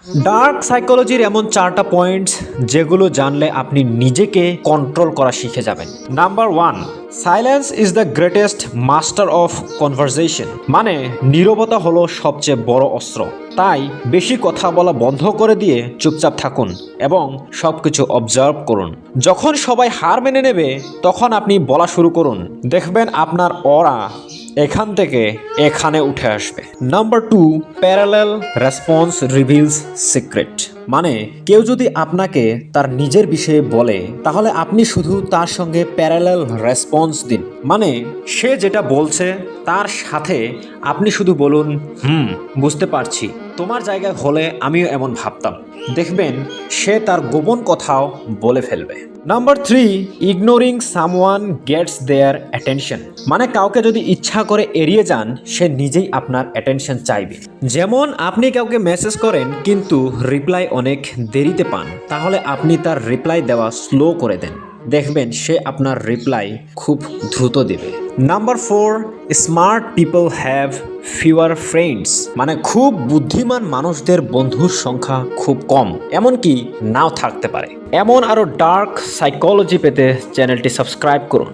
Dark সাইকোলজির এমন 4টা points যেগুলো জানলে আপনি নিজেকে কন্ট্রোল করা শিখে যাবেন। Number 1, silence is the greatest master of conversation. মানে নীরবতা হলো সবচেয়ে বড় অস্ত্র। তাই বেশি কথা বলা বন্ধ করে দিয়ে চুপচাপ থাকুন এবং সবকিছু অবজার্ভ করুন। যখন সবাই হার মেনে নেবে তখন আপনি বলা শুরু করুন, দেখবেন আপনার অরা এখান থেকে এখানে উঠে আসবে। Number 2, parallel response reveals secret. মানে কেউ যদি আপনাকে তার নিজের বিষয়ে বলে তাহলে আপনি শুধু তার সঙ্গে প্যারালাল রেসপন্স দিন। মানে সে যেটা বলছে তার সাথে আপনি শুধু বলুন, বুঝতে পারছি, তোমার জায়গায় হলে আমিও এমন ভাবতাম। দেখবেন সে তার গোপন কথাও বলে ফেলবে। নাম্বার 3, ইগনোরিং সামওয়ান গেটস দেয়ার অ্যাটেনশন। মানে কাউকে যদি ইচ্ছা করে এড়িয়ে যান সে নিজেই আপনার অ্যাটেনশন চাইবে। যেমন আপনি কাউকে মেসেজ করেন কিন্তু রিপ্লাই অনেক দেরিতে পান, তাহলে আপনি তার রিপ্লাই দেওয়া স্লো করে দেন, দেখবেন সে আপনার রিপ্লাই খুব দ্রুত দেবে। Number 4, smart people have fewer friends. মানে খুব বুদ্ধিমান মানুষদের বন্ধুর সংখ্যা খুব কম, এমনকি নাও থাকতে পারে। এমন আরও ডার্ক সাইকোলজি পেতে চ্যানেলটি সাবস্ক্রাইব করুন।